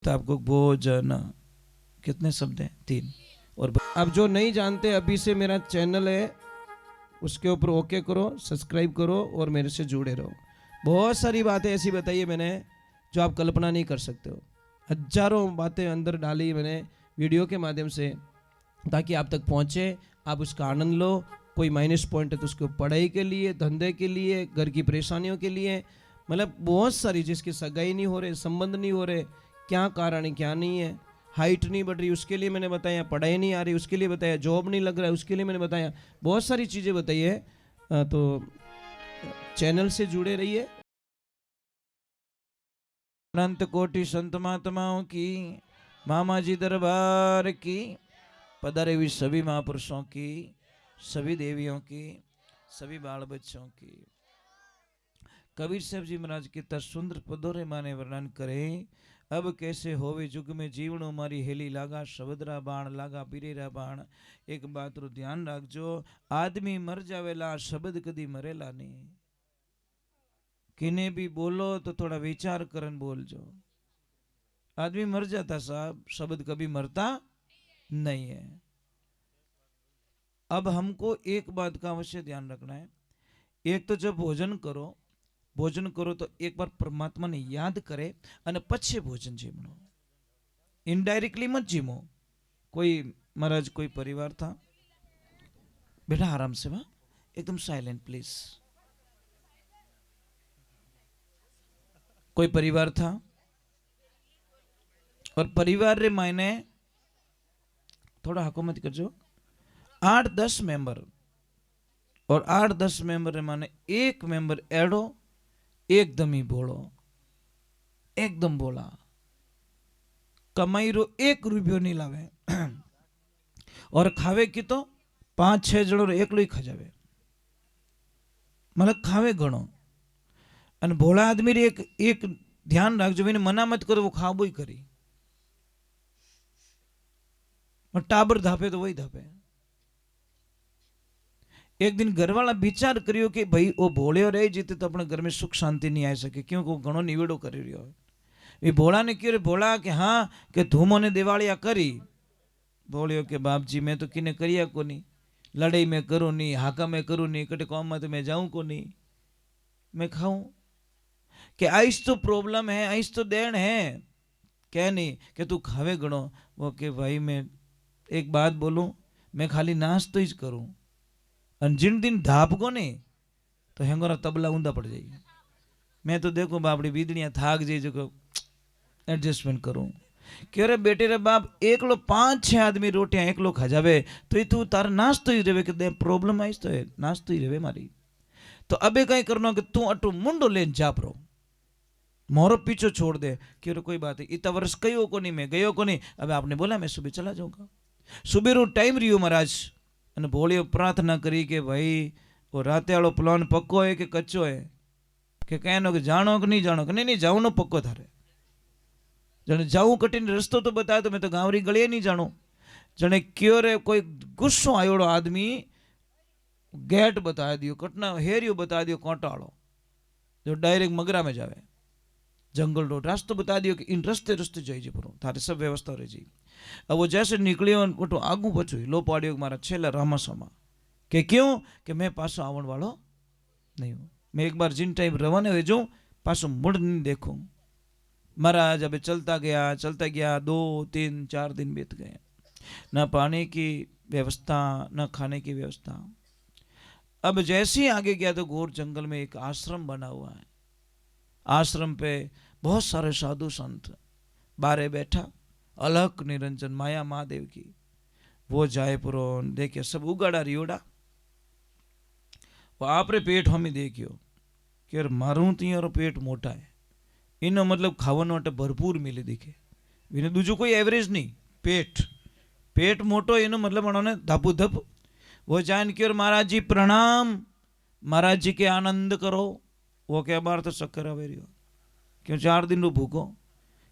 तो आपको भोजन कितने शब्द हैं? 3। और अब जो नहीं जानते, अभी से मेरा चैनल है उसके ऊपर ओके करो, सब्सक्राइब करो और मेरे से जुड़े रहो। बहुत सारी बातें ऐसी बताई है मैंने जो आप कल्पना नहीं कर सकते हो। हजारों बातें अंदर डाली मैंने वीडियो के माध्यम से, ताकि आप तक पहुंचे, आप उसका आनंद लो। कोई माइनस पॉइंट है तो उसको पढ़ाई के लिए, धंधे के लिए, घर की परेशानियों के लिए, मतलब बहुत सारी, जिसकी सगाई नहीं हो रहे, संबंध नहीं हो रहे, क्या कारण है क्या नहीं है, हाइट नहीं बढ़ रही उसके लिए मैंने बताया, पढ़ाई नहीं आ रही उसके लिए बताया, जॉब नहीं लग रहा है उसके लिए मैंने बताया, बहुत सारी चीज़ें बताई है। तो चैनल से जुड़े रहिए। अनंत कोटि संत महात्माओं की, मामा जी दरबार की, पधारे हुई सभी महापुरुषों की, सभी देवियों की, सभी बाल बच्चों की। कबीर साहब जी महाराज के सुंदर पदोरे माने वर्णन करें। अब कैसे होवे जुग में जीवनो मारी हेली लागा, शबदरा बाण लागा पीरेरा बाण। एक बात रो ध्यान रखजो, आदमी मर जावेला, शब्द कदी मरेला नहीं। किने भी बोलो तो थोड़ा विचार करन बोलजो। आदमी मर जाता साहब, शब्द कभी मरता नहीं है। अब हमको एक बात का अवश्य ध्यान रखना है। एक तो जब भोजन करो तो एक बार परमात्मा ने याद करे અને પછી भोजन जीमो। इनडायरेक्टली मत जीमो। कोई महाराज कोई परिवार था, बेटा आराम से वाह, एकदम साइलेंट प्लीज। कोई परिवार था और परिवार रे मायने थोड़ा हुकूमत करजो, 8-10 मेंबर, और 8-10 मेंबर रे माने एक मेंबर एडो, एकदम ही बोलो, एकदम बोला, कमाई रो 1 रुपयो नहीं लावे और खावे की तो 5-6 जणो एकलो ही खजावे, मतलब खावे घणो। અને ભોળા આદમી એક ध्यान રાખજો, એને મના મત કરો, वो खाबो ही करी। टाबर धापे तो वही धापे। एक दिन घरवाला विचार करियो कि भाई वो भोळियो रही जीते तो अपने घर में सुख शांति नहीं आ सके, क्योंकि वो घणो निवेड़ो करी रह्यो है। भोळा ने क्यों, भोळा के हाँ के धूमो ने दिवालिया करी। भोळियो के बाप जी मैं तो किने करिया को नहीं, लड़ाई में करूँ नहीं, हाका में करूँ नहीं, कटे कौम में तो मैं जाऊँ को नहीं, मैं खाऊं कि आइस तो प्रॉब्लम है, आइस तो देन है, क्या नहीं कि तू खावे गणो। वो के भाई मैं एक बात बोलूं, मैं खाली नाश्तो ही करूं, और जिन दिन धाप को नहीं तो हेंगोरा तबला ऊंधा पड़ जाएगी। मैं तो देखो बापड़ी बीदड़ियाँ थाक जाए जो एडजस्टमेंट करूं कि अरे बेटे रे बाप, एकलो 5-6 आदमी रोटियां एकलो खा जावे तो तू तार नाश्तो ही रहे कि प्रॉब्लम आईस तो है, नाश्तो ही रहे मारी। तो अबे कहीं करना कि तू अटू मुंडो लेन जापरो, मोरो पीछो छोड़ दे कि कोई बात है, इतना वर्ष कहो को नहीं, मैं गयो को नहीं। अब आपने बोला मैं सुबह चला जाऊंगा, सुबह रो टाइम रियो महाराज। અને ભોળીઓ प्रार्थना करी कि भाई वो राते वालों प्लान पक्को है कि कच्चो है, कि कहनो कि जानो कि नहीं जानो, कि नहीं जाऊँ नो पक्को थारे, जने जाऊँ कठिन रस्तो तो बताया, तो मैं तो गांवरी गलिए नहीं जानो। जने क्यों रे कोई गुस्सो आयोड़ो आदमी गेट बता दियो, कटना हेरियो बता दियो कोटाड़ो, जो डायरेक्ट मगरा में जावे, जंगल रोड रास्तो बता दियो कि इन रस्ते रस्ते जाइए परो, थारे सब व्यवस्था रही जी। अब वो जैसे निकलियो तो आगू पछू लो पाड़ियो मारा छेला रामासामा, कि क्यों कि मैं पासो आवण वालो नहीं हूँ, मैं एक बार जिन टाइम रवाना हो जाऊँ पासो मुड़ नहीं देखूँ। महाराज अब चलता गया 2-3-4 दिन बीत गए, न पानी की व्यवस्था न खाने की व्यवस्था। अब जैसे ही आगे गया तो घोर जंगल में एक आश्रम बना हुआ है। आश्रम पे बहुत सारे साधु संत, बारे बैठा अलख निरंजन माया महादेव की, वो जाए पुरो देखे सब उगाड़ा रियोड़ा। वो आपरे पेट हमें देखियो कि यार मारू तो यार पेट मोटा है, इनो मतलब खावानो માટે भरपूर मिले दिखे, बिना दूजो कोई एवरेज नहीं, पेट मोटो इनो मतलब उन्होंने धपु धप। वो जान के और महाराज जी प्रणाम, महाराज जी के आनंद करो। वो क्या बार तो शक्कर आवे रियो, क्यों 4 दिन रो भूखो,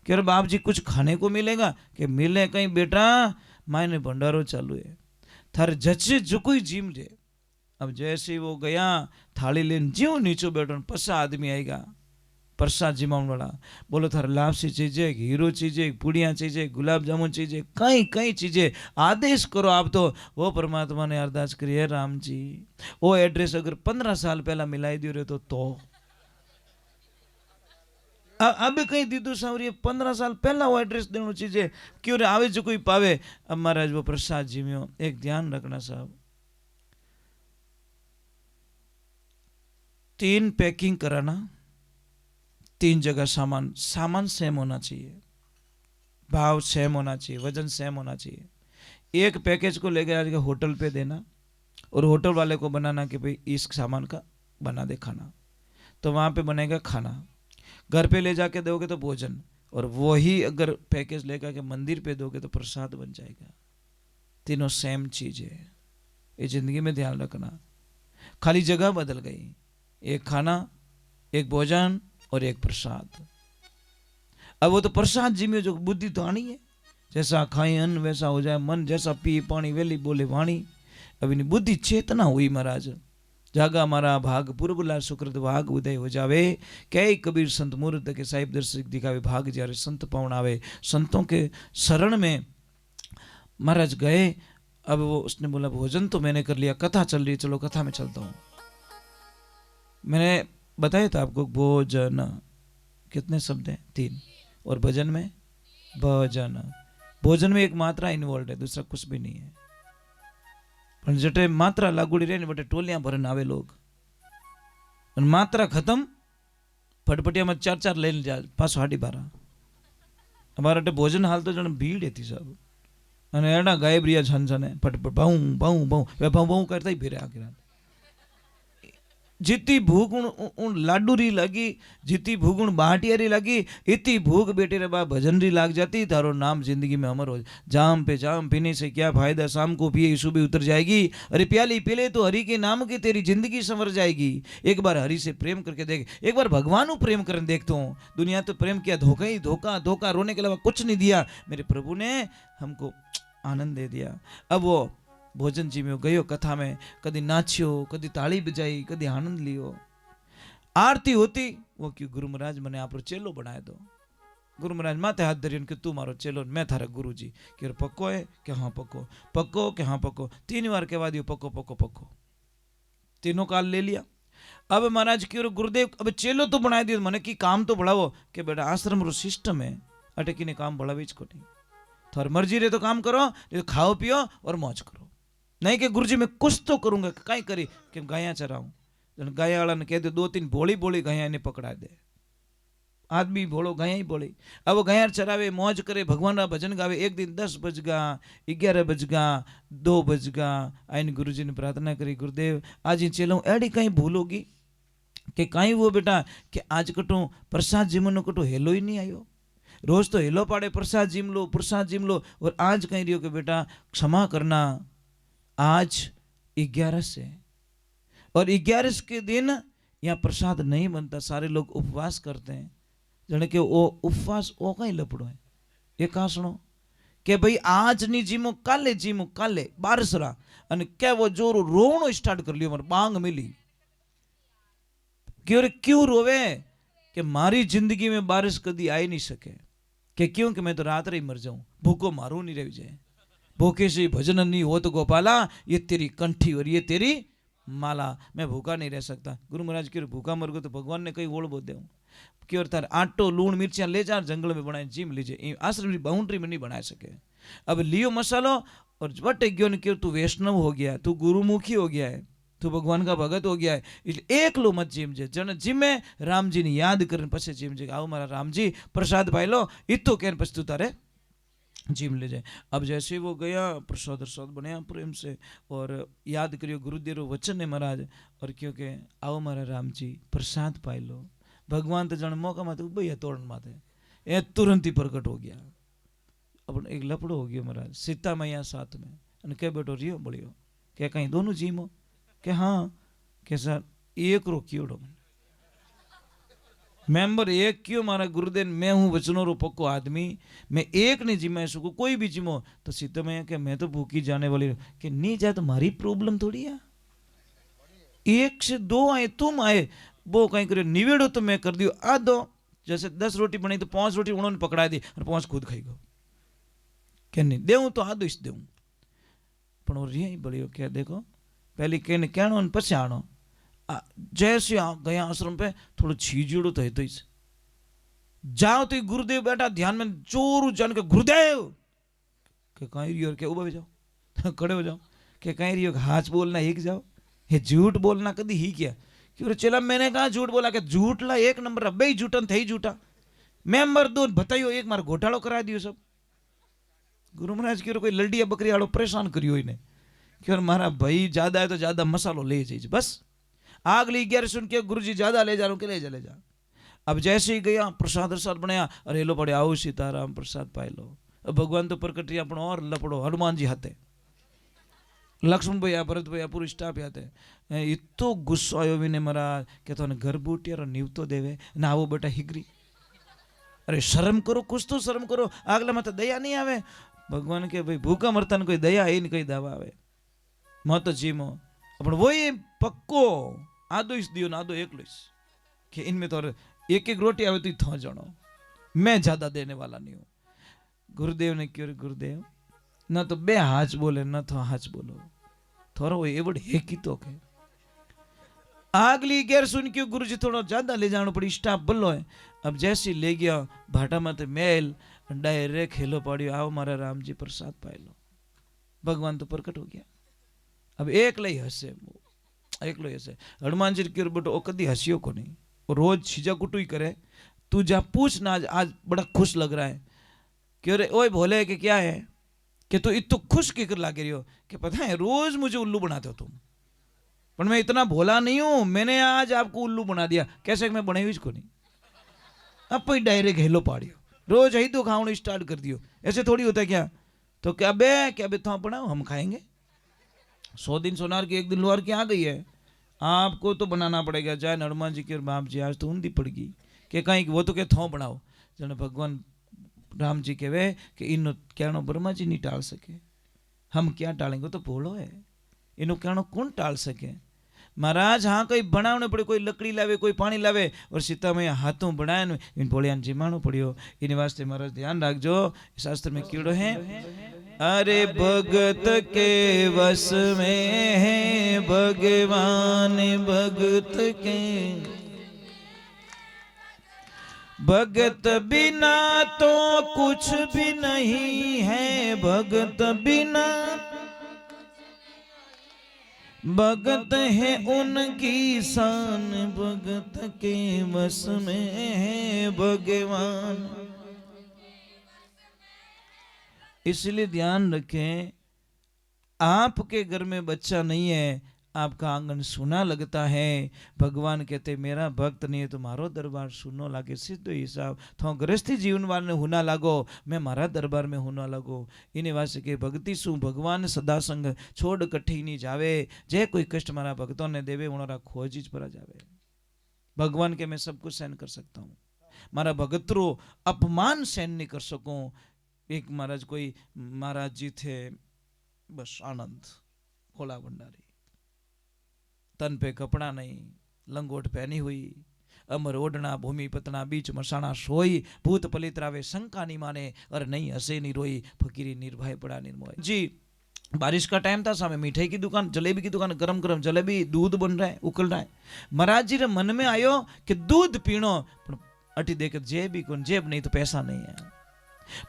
कि अरे बाप जी कुछ खाने को मिलेगा, कि मिले कहीं बेटा, मायने भंडारो चालू है, थारे जचे जो कोई जीम जे। अब जैसे वो गया थाली लेन ज्यों नीचो बैठो, पसा आदमी आएगा प्रसाद जिमावण वाला बोलो थारे लापसी चीजे हीरो चीजे पूड़िया चीजे गुलाब जामुन चीजे कई कई चीजे आदेश करो आप तो वो परमात्मा ने अरदास करी है राम जी वो एड्रेस अगर 15 साल पहला मिलाई दियो रे तो अभी कहीं दीदू सांवरी 15 साल पहला वो एड्रेस देना चीजे क्यों रे आवे जो कोई पावे। अब महाराज वो प्रसाद जिम्यो एक ध्यान रखना साहब 3 पैकिंग कराना 3 जगह सामान सेम होना चाहिए भाव सेम होना चाहिए वजन सेम होना चाहिए। एक पैकेज को लेकर आज होटल पे देना और होटल वाले को बनाना कि भाई इस सामान का बना दे खाना तो वहाँ पे बनेगा खाना। घर पे ले जाके दोगे तो भोजन और वही अगर पैकेज लेकर के मंदिर पे दोगे तो प्रसाद बन जाएगा। तीनों सेम चीज है ये जिंदगी में ध्यान रखना। खाली जगह बदल गई एक खाना एक भोजन और एक प्रसाद। अब वो तो प्रसाद जी में जो बुद्धि तो आनी है जैसा खाए अन्न वैसा हो जाए मन जैसा पी पानी वेली बोले वाणी। अब इन्हें बुद्धि चेतना हुई महाराज जागा मारा भाग पूर्वला सुकृत भाग उदय हो जावे कई कबीर संत मूर्त के साहिब दर्शक दिखावे भाग जारे संत पावन आवे। संतों के शरण में महाराज गए। अब वो उसने बोला भोजन तो मैंने कर लिया कथा चल रही चलो कथा में चलता हूँ। मैंने बताया था आपको भोजन कितने शब्द हैं 3 और भजन में भजन भोजन में एक मात्रा इन्वॉल्व है दूसरा कुछ भी नहीं है। पण जटे मात्रा लागूड़ी रहे बटे टोलियां भरन आवे लोग मात्रा खत्म फटफटिया में 4 लेने जा पास 12:30 हमारा भोजन हाल तो जन भीड़ थी सब અને એના ગાયબ રહ્યા છનછને ફટફટ ભાઉ ભાઉ ભાઉ ભાઉ ભાઉ કરતા ही फिरे आगे जितनी भूख उन लाडू री लगी जितनी भूख उन बाटिया री लगी इतनी भूख बेटे रे बा भजन री लाग जाती तारो नाम जिंदगी में अमर हो। जाम पे जाम पीने से क्या फायदा शाम को पिए सुबह उतर जाएगी। अरे प्याली पी ले तो हरि के नाम की तेरी जिंदगी संवर जाएगी। एक बार हरि से प्रेम करके देख एक बार भगवान को प्रेम कर देखता हूँ। दुनिया तो प्रेम किया धोखा ही धोखा धोखा रोने के अलावा कुछ नहीं दिया। मेरे प्रभु ने हमको आनंद दे दिया। अब वो भोजन जी में गयो कथा में कदी नाच्यो कदी ताली बजाई कदी आनंद लियो। आरती होती वो क्यों गुरु महाराज मैंने आप चेलो बनाए दो। गुरु महाराज माथे हाथ धरियो कि तू मारो चेलो मैं थारा गुरु जी कि पक्को है कि हाँ पक्को पक्को कि हाँ पक्को 3 बार कहवा दियो पक्को पक्को पक्को तीनों काल ले लिया। अब महाराज क्यों गुरुदेव अब चेलो तो बनाए दियो मैंने कि काम तो बढ़ावो कि बेटा आश्रम रो सिस्टम है अटकी ने काम बढ़ावी ज कोनी थार मर्जी रे तो काम करो नहीं तो खाओ पियो और मौज करो। नहीं कि गुरुजी मैं कुछ तो करूंगा कहीं करी कि गाया चराऊं गाया वाला ने कह दो 2-3 भोली भोली गाया ने पकड़ा दे आदमी भोलो गाया ही बोली। अब वो गाया चरावे मौज करे भगवान रा भजन गावे। एक दिन 10 बज गा 11 बज गा 2 बज गा आईने गुरुजी ने प्रार्थना करी गुरुदेव आज ही चलो एडी कहीं भूल होगी कि कहीं वो बेटा कि आज कटो प्रसाद जिमनो कटो हेलो ही नहीं आयो। रोज तो हेलो पाड़े प्रसाद जिम लो और आज कहीं रियो कि बेटा क्षमा करना आज 11 से और 11 के दिन यहाँ प्रसाद नहीं बनता। सारे लोग उपवास करते हैं जने के वो उपवास वो कहीं लपड़ो है ये कहा सुनो कि भाई आज नहीं जीमो काले बारसरा अने क्या वो जोरो रोवणो स्टार्ट कर लियो मारे बांग मिली क्यों रोवे कि मारी जिंदगी में बारिश कदी आई नहीं सके कि क्यों कि मैं तो रात ही मर जाऊं भूखो मारू नहीं रह जाए भूखे से भजन नहीं हो तो गोपाला ये तेरी कंठी और ये तेरी माला मैं भूखा नहीं रह सकता। गुरु महाराज की भूखा मर गो तो भगवान ने कई ओढ़ बोल दे कि और तार आटो लूण मिर्चियां ले जा जंगल में बनाए जिम लीजिए आश्रम की बाउंड्री में नहीं बना सके। अब लियो मसालो और बट क्यों न क्यों तू वैष्णव हो गया है तू गुरुमुखी हो गया है तू भगवान का भगत हो गया है इसलिए एक लो मत जिम जे जन जिमे राम जी ने याद करने पछे जिम जे आओ मारा राम जी प्रसाद पाई लो इतो कहने पछ तू तारे जिम ले जाए। अब जैसे वो गया प्रसाद बनाया प्रेम से और याद करियो गुरुदेव वचन है महाराज और क्योंकि आओ मारा राम जी प्रसाद पाई लो भगवान तो जन मौका माते उबैया तोड़न माते ए तुरंत ही प्रकट हो गया। अब एक लपड़ो हो गया महाराज सीता मैया साथ में अने क्या बेटो रियो बोलियो क्या कहीं दोनों जिमो के हाँ के सर एक रोकियोड़ो मेंबर एक क्यों मारा गुरुदेव मैं हूँ वचनों रो पक्को आदमी मैं एक नहीं जिमा सकूँ कोई भी जिमो तो सीता मैया के मैं तो भूखी जाने वाली कि नहीं जाए तो हमारी प्रॉब्लम थोड़ी है। 1 से 2 आए तुम आए वो कहीं करो निवेड़ो तो मैं कर दियो आधो, जैसे 10 रोटी बनी तो 5 रोटी उन्होंने पकड़ा दी और 5 खुद खाई गो के नहीं देऊँ तो आधो इस देऊँ पण वो रिया ही बड़ियो क्या देखो पहली कहने कहनो ने पछी आनो जैसे गया आश्रम पे थोड़ा छीजड़ो तो है तो इस जाओ तो गुरुदेव बैठा ध्यान में जोर जान के गुरुदेव के कहीं रियो के उबा जाओ खड़े हो जाओ के कहीं रियो हाथ बोलना ही जाओ ये झूठ बोलना कदी ही क्या क्यों चला मैंने कहा झूठ बोला के झूठ ला 1 नंबर अब ही झूठन थे झूठा मैं मर दो बताइयो एक मार घोटालो करा दियो सब गुरु महाराज की कोई लड़िया बकरी आड़ो परेशान करियो इन्हें क्यों मारा भाई ज्यादा है तो ज्यादा मसालो ले जाइए बस आग ली 11 सुन के गुरु जी ज्यादा ले जा के ले जा। अब जैसे ही गया प्रसाद प्रसाद बनाया अरे लो पड़े आओ सीताराम प्रसाद पाई लो। अब भगवान तो प्रकट रिया पण और लपड़ो हनुमान जी हाथे लक्ष्मण भैया भरत भैया पूरी स्टाफ हाथे इतो गुस्सो आयो विने महाराज के तो घर बूटिया नीव तो देवे ना आवो बेटा हिगरी अरे शर्म करो कुछ तो शर्म करो आगला में तो दया नहीं आवे भगवान के भाई भूखा मरता कोई दया ही नहीं कई दवा आवे मत जीमो अपन वो ये पक्को आधो इस दियो ना आधो एक लोइस कि इनमें तो एक एक रोटी आवे तो थो जणो मैं ज्यादा देने वाला नहीं हूँ। गुरुदेव ने क्यों गुरुदेव न तो बे हाथ बोले न तो हाथ बोलो थोड़ा वो एवड है की तो के आगली गैर सुन के गुरु जी थोड़ा ज्यादा ले जाना पड़ी स्टाफ बल्लो है। अब जैसे ले गया भाटा माथे मेल डायरेक्ट खेलो पड़ियो आओ मारा राम जी प्रसाद पाई लो भगवान तो प्रकट हो गया। अब एक लई हसे एक लो हसे हनुमान जी की बेटो ओ कदी हसियो को नहीं वो रोज छीजा कुटू ही करे तू जा पूछ ना आज बड़ा खुश लग रहा है क्यों रे ओए भोले कि क्या है कि तू इतो खुश की कर लागे रही हो कि पता है रोज मुझे उल्लू बनाते हो तुम पर मैं इतना भोला नहीं हूं मैंने आज आपको उल्लू बना दिया कैसे मैं बने हुई को नहीं अब कोई डायरेक्ट हेलो पाड़ियो रोज ही तो खाऊं स्टार्ट कर दियो ऐसे थोड़ी होता है क्या तो क्या बे तो बनाओ हम खाएंगे 100 दिन सोनार की 1 दिन लोहार की आ गई है आपको तो बनाना पड़ेगा चाहे हनुमान जी की और बाप जी आज तो उन्दी पड़गी कि कहीं वो तो क्या थो बनाओ जने भगवान राम जी कहवे कि इन कहनो ब्रह्मा जी नहीं टाल सके हम क्या टालेंगे तो भोलो है इनो कहनो कौन टाल सके महाराज हाँ कोई बनावने पड़े कोई लकड़ी लावे कोई पानी लावे और सीता मैया हाथों बनाए इन भोलियान जिमाणो पड़ियो इन वास्ते महाराज ध्यान रखजो शास्त्र में कीड़ो है अरे भगत के वश में है भगवान भगत के भगत बिना तो कुछ भी नहीं है भगत बिना भगत है उनकी शान भगत के वश में है भगवान। इसलिए ध्यान रखें आपके घर में बच्चा नहीं है आपका आंगन सुना लगता है भगवान कहते मेरा भक्त नहीं है तो मारो दरबार सुनो लागे सीधो हिसाब थो गृहस्थी जीवन वाले होना लागो मैं मारा दरबार में होना लगो इन्हें वास्ते के भक्ति सु भगवान सदा संग छोड़ कठी नहीं जावे जे कोई कष्ट मारा भक्तों ने देवे उनरा खोजिज पर जावे भगवान के मैं सब कुछ सहन कर सकता हूँ मारा भगतरो अपमान सहन नहीं कर सकूं। एक महाराज कोई महाराज जी थे बस आनंद भोला भंडारी तन पे कपड़ा नहीं लंगोट पहनी हुई अमर ओढ़ना भूमि पतना बीच मसाना सोई भूत पलित रावे शंका नहीं माने और नहीं हंसे नहीं रोई फकीरी निर्भय पड़ा निर्मोह जी। बारिश का टाइम था सामने मिठाई की दुकान जलेबी की दुकान गरम गरम जलेबी दूध बन रहा है उकल रहा है महाराज जी रे मन में आयो कि दूध पीनो अटी देख जेब ही कौन जेब नहीं तो पैसा नहीं है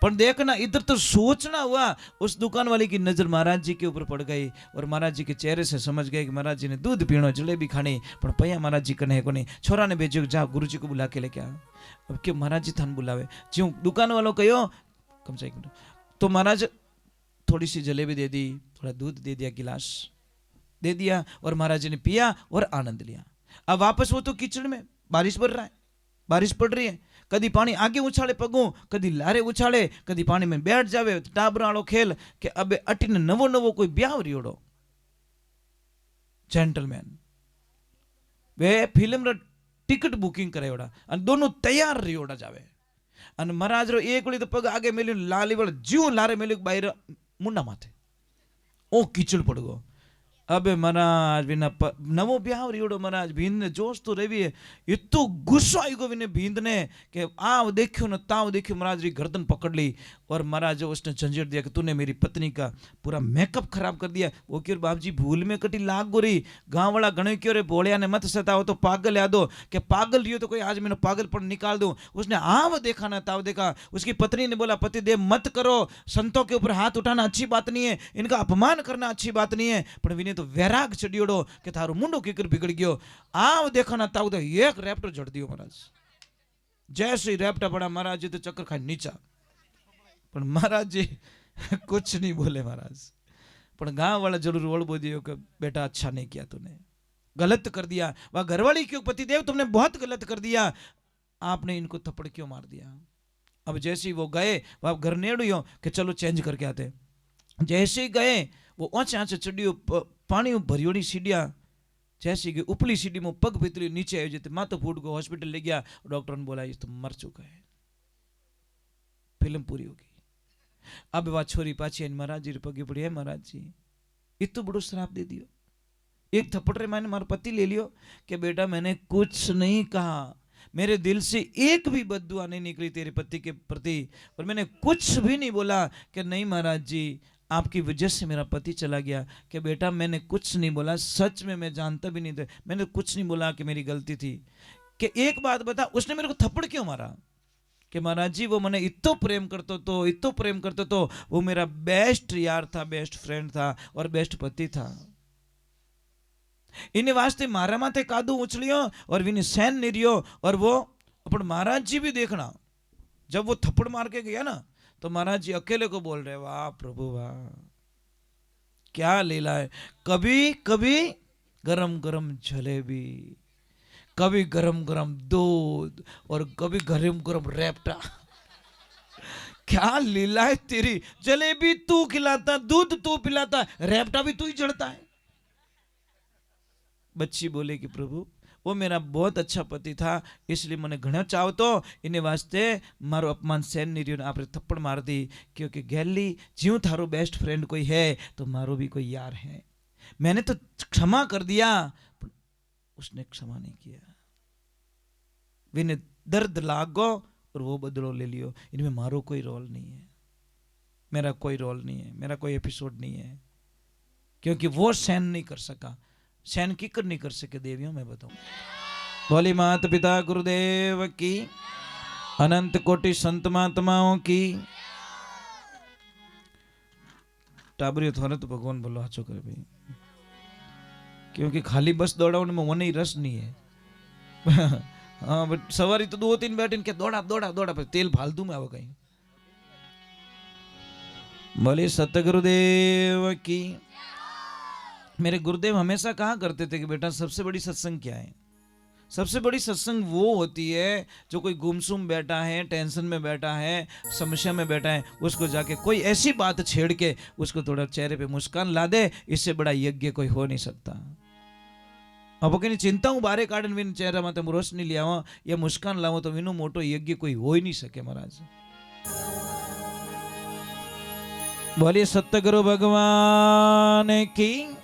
पर देखना इधर तो सोचना हुआ उस दुकान वाले की नजर महाराज जी के ऊपर पड़ गई और महाराज जी के चेहरे से समझ गए कि महाराज जी ने दूध पीनो जलेबी खानी पर पैया महाराज जी कने को नहीं छोरा ने भेजो जा गुरु जी को बुला के लेके आ। अब क्यों महाराज जी थान बुलावे ज्यों दुकान वालों कहो कम से कम तो महाराज थोड़ी सी जलेबी दे दी थोड़ा दूध दे दिया गिलास दे दिया और महाराज जी ने पिया और आनंद लिया। अब वापस वो तो कीचड़ में बारिश पड़ रहा है बारिश पड़ रही है कदी पानी आगे उछाले पगू कदी लारे उछाले कदी पानी में बैठ जावे टाबराड़ो खेल के अब अटीने नवो नवो कोई ब्याह रियोड़ो जेंटलमैन वे फिल्म टिकट बुकिंग करायोड़ा और दोनों तैयार रियोड़ा जावे और महाराज रो एक वली तो पग आगे मेल्यो लाली वाला जीव लारे मेल्यो बाहर मुंडा माथे ओ कीचड़ पड़ गो अबे महाराज बिना नवो ब्याह रियोड़ो महाराज भींद ने जोश तो रही है इतो गुस्सा आई गो बिने भींद ने कि आव देखियो न ताव देखियो महाराज री गर्दन पकड़ ली और महाराज उसने झंझट दिया कि तूने मेरी पत्नी का पूरा मेकअप खराब कर दिया। वो क्यों बाप जी भूल में कटी लाग गोरी गांव वाला गणे क्यों रे भोलिया ने मत सताओ तो पागल याद दो कि पागल रियो तो कोई आज मैंने पागलपन निकाल दूं। उसने आव देखा ना ताव देखा। उसकी पत्नी ने बोला पति देव मत करो, संतों के ऊपर हाथ उठाना अच्छी बात नहीं है, इनका अपमान करना अच्छी बात नहीं है। पर विने तो वैराग चढ़ियोड़ो कि थारो मुंडो किकर बिगड़ गयो। आव देखा ना ताव तो एक रैप्टर जड़ दियो महाराज। जैसे ही रैप्टा पड़ा महाराज जी तो चक्कर खाई नीचा। पर महाराज जी कुछ नहीं बोले महाराज। पर गांव वाला जरूर बोल दियो कि बेटा अच्छा नहीं किया तूने, गलत कर दिया। वह घरवाली क्यों पति देव तुमने बहुत गलत कर दिया, आपने इनको थप्पड़ क्यों मार दिया। अब जैसे ही वो गए वह घर नेड़ियो कि चलो चेंज करके आते। जैसे ही गए वो ऊंचे ऊंचे चढ़ियो पानी भरियोड़ी सीढ़िया जैसी कि उपली सीढ़ी में पग भीतरी नीचे आयो जते मातो फूट को हॉस्पिटल ले गया। डॉक्टर ने बोला ये तो मर चुका है, फिल्म पूरी होगी। अब वह छोरी पाछी महाराज जी पगे पड़ी है महाराज जी इतो बड़ो श्राप दे दियो। एक थप्पड़ रे मैंने मारा पति ले लियो कि बेटा मैंने कुछ नहीं कहा, मेरे दिल से एक भी बद्दुआ नहीं निकली तेरे पति के प्रति, और मैंने कुछ भी नहीं बोला कि नहीं महाराज जी आपकी वजह से मेरा पति चला गया। कि बेटा मैंने कुछ नहीं बोला, सच में मैं जानता भी नहीं था, मैंने कुछ नहीं बोला कि मेरी गलती थी। कि एक बात बता उसने मेरे को थप्पड़ क्यों मारा। कि महाराज जी वो मैंने इतो प्रेम करते तो वो मेरा बेस्ट यार था, बेस्ट फ्रेंड था और बेस्ट पति था। इन्हें वास्ते मारा माथे कादू उछलियो और विने सहन नहीं रियो। और वो अपन महाराज जी भी देखना जब वो थप्पड़ मार के गया ना तो महाराज जी अकेले को बोल रहे वाह प्रभु वाह क्या लीला है। कभी कभी गरम गरम जलेबी, कभी गरम गरम दूध और कभी गरम गरम रैप्टा। क्या लीला है तेरी, जलेबी तू खिलाता, दूध तू पिलाता, रैप्टा भी तू ही चढ़ता है। बच्ची बोले कि प्रभु वो मेरा बहुत अच्छा पति था इसलिए मैंने घणो चाव तो इन्हें वास्ते मारो अपमान सहन नहीं रियो, आपने थप्पड़ मार दी। क्योंकि गैली ज्यों थारो बेस्ट फ्रेंड कोई है तो मारो भी कोई यार है। मैंने तो क्षमा कर दिया पर उसने क्षमा नहीं किया। विने दर्द लागो और वो बदलो ले लियो। इनमें मारो कोई रोल नहीं है, मेरा कोई रोल नहीं है, मेरा कोई एपिसोड नहीं है। क्योंकि वो सहन नहीं कर सका, सहन किकर नहीं कर सके देवियों मैं बताऊं। बोली मात पिता गुरुदेव की, अनंत कोटि संत महात्माओं की। टाबरियो थोड़ा तो भगवान बोलो हाचो कर भाई, क्योंकि खाली बस दौड़ाने में वो नहीं रस नहीं है। हाँ बट सवारी तो 2-3 बैठे के दौड़ा दौड़ा दौड़ा पर तेल फालतू में आओ कहीं। बोले सतगुरुदेव की। मेरे गुरुदेव हमेशा कहा करते थे कि बेटा सबसे बड़ी सत्संग क्या है। सबसे बड़ी सत्संग वो होती है जो कोई गुमसुम बैठा है, टेंशन में बैठा है, समस्या में बैठा है, उसको जाके कोई ऐसी बात छेड़ के उसको थोड़ा चेहरे पे मुस्कान ला दे। इससे बड़ा यज्ञ कोई हो नहीं सकता। अब कहीं चिंता हूँ बारे काढ़न विन चेहरा में तुम रोशनी ले आओ या मुस्कान लाओ तो विनो मोटो यज्ञ कोई हो ही नहीं सके महाराज। बोलिए सतगुरु भगवान की।